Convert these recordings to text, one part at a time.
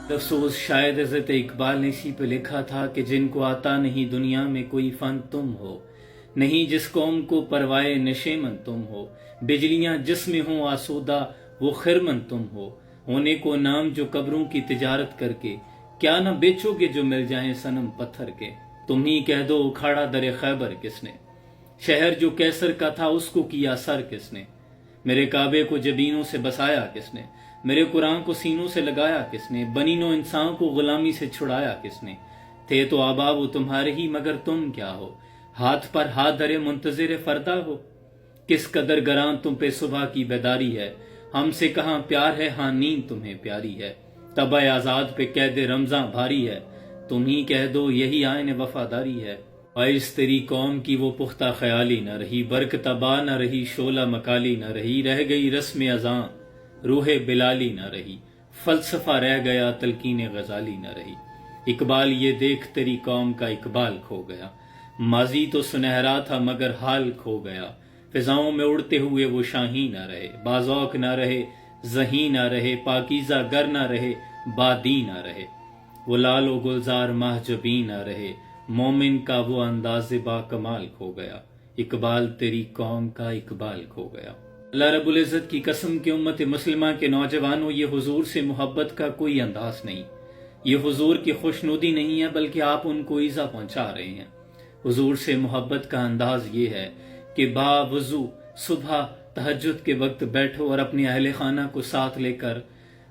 افسوس شاید حضرت اقبال نے اسی پہ لکھا تھا کہ جن کو آتا نہیں دنیا میں کوئی فن تم ہو، نہیں جس قوم کو پروائے نشیمن تم ہو، بجلیاں جس میں ہوں آسودہ وہ خرمن تم ہو، ہونے کو نام جو قبروں کی تجارت کر کے، کیا نہ بیچو گے جو مل جائیں صنم پتھر کے، تم ہی کہہ دو اکھاڑا در خیبر کس نے، شہر جو کیسر کا تھا اس کو کیا سر کس نے، میرے کعبے کو جبینوں سے بسایا کس نے، میرے قرآن کو سینوں سے لگایا کس نے، بنی نو انسان کو غلامی سے چھڑایا کس نے، تھے تو آبا وہ تمہارے ہی مگر تم کیا ہو، ہاتھ پر ہاتھ دھرے منتظر فردا ہو، کس قدر گران تم پہ صبح کی بیداری ہے، ہم سے کہاں پیار ہے ہاں نیند تمہیں پیاری ہے، تبع آزاد پہ قید رمضاں بھاری ہے، تم ہی کہہ دو یہی آئین وفاداری ہے، باعث تیری قوم کی وہ پختہ خیالی نہ رہی، برق تباہ نہ رہی، شعلہ مکالی نہ رہی، رہ گئی رسم اذاں روح بلالی نہ رہی، فلسفہ رہ گیا تلقین غزالی نہ رہی، اقبال یہ دیکھ تیری قوم کا اقبال کھو گیا، ماضی تو سنہرا تھا مگر حال کھو گیا، فضاؤں میں اڑتے ہوئے وہ شاہین نہ رہے، بازوق نہ رہے، ذہین نہ رہے، پاکیزہ گر نہ رہے، بادی نہ رہے، وہ لال و گلزار مہجبی نہ رہے، مومن کا وہ انداز با کمال کھو گیا، اقبال تیری قوم کا اقبال کھو گیا۔ اللہ رب العزت کی قسم کہ امت مسلمہ کے نوجوانوں، یہ حضور سے محبت کا کوئی انداز نہیں، یہ حضور کی خوشنودی نہیں ہے بلکہ آپ ان کو ایذا پہنچا رہے ہیں۔ حضور سے محبت کا انداز یہ ہے کہ با وضو صبح تہجد کے وقت بیٹھو اور اپنے اہل خانہ کو ساتھ لے کر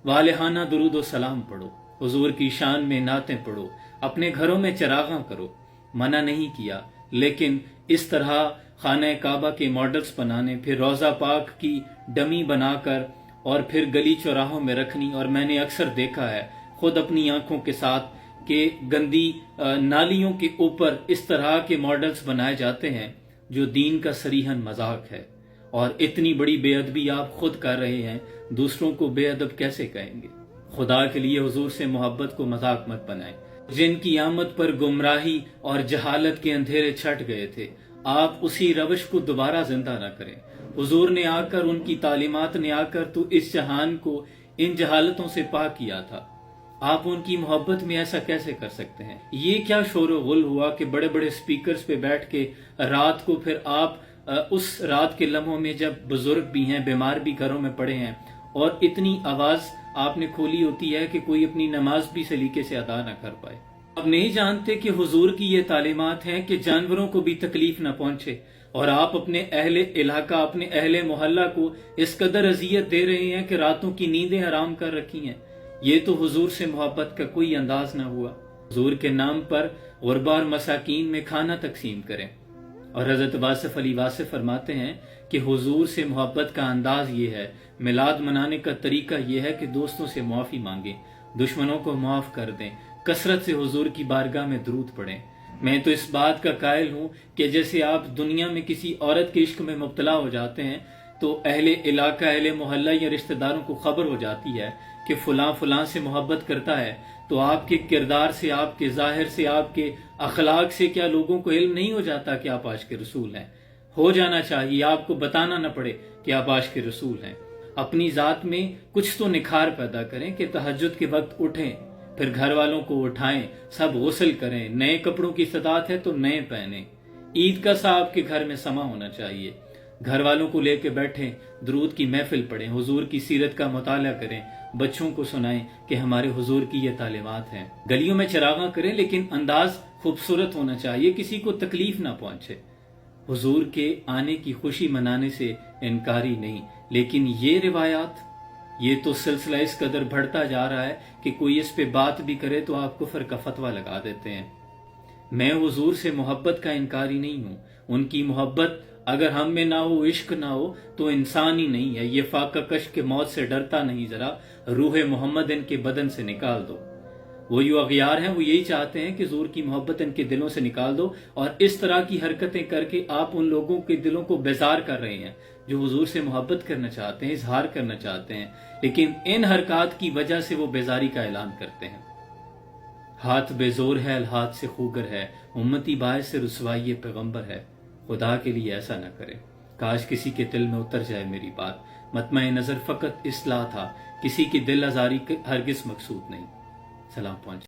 والہانہ درود و سلام پڑھو، حضور کی شان میں نعتیں پڑھو، اپنے گھروں میں چراغاں کرو، منع نہیں کیا، لیکن اس طرح خانہ کعبہ کے ماڈلز بنانے، پھر روضہ پاک کی ڈمی بنا کر اور پھر گلی چوراہوں میں رکھنی، اور میں نے اکثر دیکھا ہے خود اپنی آنکھوں کے ساتھ کہ گندی نالیوں کے اوپر اس طرح کے ماڈلز بنائے جاتے ہیں جو دین کا صریحاً مذاق ہے، اور اتنی بڑی بے ادبی آپ خود کر رہے ہیں، دوسروں کو بے ادب کیسے کہیں گے؟ خدا کے لیے حضور سے محبت کو مذاق مت بنائیں۔ جن کی آمد پر گمراہی اور جہالت کے اندھیرے چھٹ گئے تھے، آپ اسی روش کو دوبارہ زندہ نہ کریں۔ حضور نے آ کر، ان کی تعلیمات نے آ کر تو اس جہان کو ان جہالتوں سے پاک کیا تھا، آپ ان کی محبت میں ایسا کیسے کر سکتے ہیں؟ یہ کیا شور و غل ہوا کہ بڑے بڑے سپیکرز پہ بیٹھ کے رات کو، پھر آپ اس رات کے لمحوں میں جب بزرگ بھی ہیں، بیمار بھی گھروں میں پڑے ہیں، اور اتنی آواز آپ نے کھولی ہوتی ہے کہ کوئی اپنی نماز بھی سلیقے سے ادا نہ کر پائے۔ اب نہیں جانتے کہ حضور کی یہ تعلیمات ہیں کہ جانوروں کو بھی تکلیف نہ پہنچے، اور آپ اپنے اہل علاقہ، اپنے اہل محلہ کو اس قدر اذیت دے رہے ہیں کہ راتوں کی نیندیں حرام کر رکھی ہیں۔ یہ تو حضور سے محبت کا کوئی انداز نہ ہوا۔ حضور کے نام پر غربا اور مساکین میں کھانا تقسیم کریں، اور حضرت واصف علی واصف فرماتے ہیں کہ حضور سے محبت کا انداز یہ ہے، میلاد منانے کا طریقہ یہ ہے کہ دوستوں سے معافی مانگیں، دشمنوں کو معاف کر دیں، کثرت سے حضور کی بارگاہ میں درود پڑھیں۔ میں تو اس بات کا قائل ہوں کہ جیسے آپ دنیا میں کسی عورت کے عشق میں مبتلا ہو جاتے ہیں تو اہل علاقہ، اہل محلہ یا رشتہ داروں کو خبر ہو جاتی ہے کہ فلاں فلاں سے محبت کرتا ہے، تو آپ کے کردار سے، آپ کے ظاہر سے، آپ کے اخلاق سے کیا لوگوں کو علم نہیں ہو جاتا کہ آپ عاشق رسول ہیں؟ ہو جانا چاہیے، آپ کو بتانا نہ پڑے کہ آپ عاشق رسول ہیں۔ اپنی ذات میں کچھ تو نکھار پیدا کریں کہ تہجد کے وقت اٹھیں، پھر گھر والوں کو اٹھائیں، سب غسل کریں، نئے کپڑوں کی استطاعت ہے تو نئے پہنیں، عید کا سا آپ کے گھر میں سما ہونا چاہیے، گھر والوں کو لے کے بیٹھیں، درود کی محفل پڑھیں، حضور کی سیرت کا مطالعہ کریں، بچوں کو سنائیں کہ ہمارے حضور کی یہ تعلیمات ہیں، گلیوں میں چراغاں کریں، لیکن انداز خوبصورت ہونا چاہیے، کسی کو تکلیف نہ پہنچے۔ حضور کے آنے کی خوشی منانے سے انکاری نہیں، لیکن یہ روایات، یہ تو سلسلہ اس قدر بڑھتا جا رہا ہے کہ کوئی اس پہ بات بھی کرے تو آپ کفر کا فتویٰ لگا دیتے ہیں۔ میں حضور سے محبت کا انکاری نہیں ہوں، ان کی محبت اگر ہم میں نہ ہو، عشق نہ ہو تو انسان ہی نہیں ہے۔ یہ فاقہ کش کے موت سے ڈرتا نہیں، ذرا روح محمد ان کے بدن سے نکال دو۔ وہ جو اغیار ہیں وہ یہی چاہتے ہیں کہ حضور کی محبت ان کے دلوں سے نکال دو، اور اس طرح کی حرکتیں کر کے آپ ان لوگوں کے دلوں کو بیزار کر رہے ہیں جو حضور سے محبت کرنا چاہتے ہیں، اظہار کرنا چاہتے ہیں، لیکن ان حرکات کی وجہ سے وہ بیزاری کا اعلان کرتے ہیں۔ ہاتھ بے زور ہے، الہاتھ سے خوگر ہے، امتی باعث سے رسوائی پیغمبر ہے، خدا کے لیے ایسا نہ کرے۔ کاش کسی کے دل میں اتر جائے میری بات، مطمع نظر فقط اصلاح تھا، کسی کی دل آزاری ہرگز مقصود نہیں۔ سلام پہنچ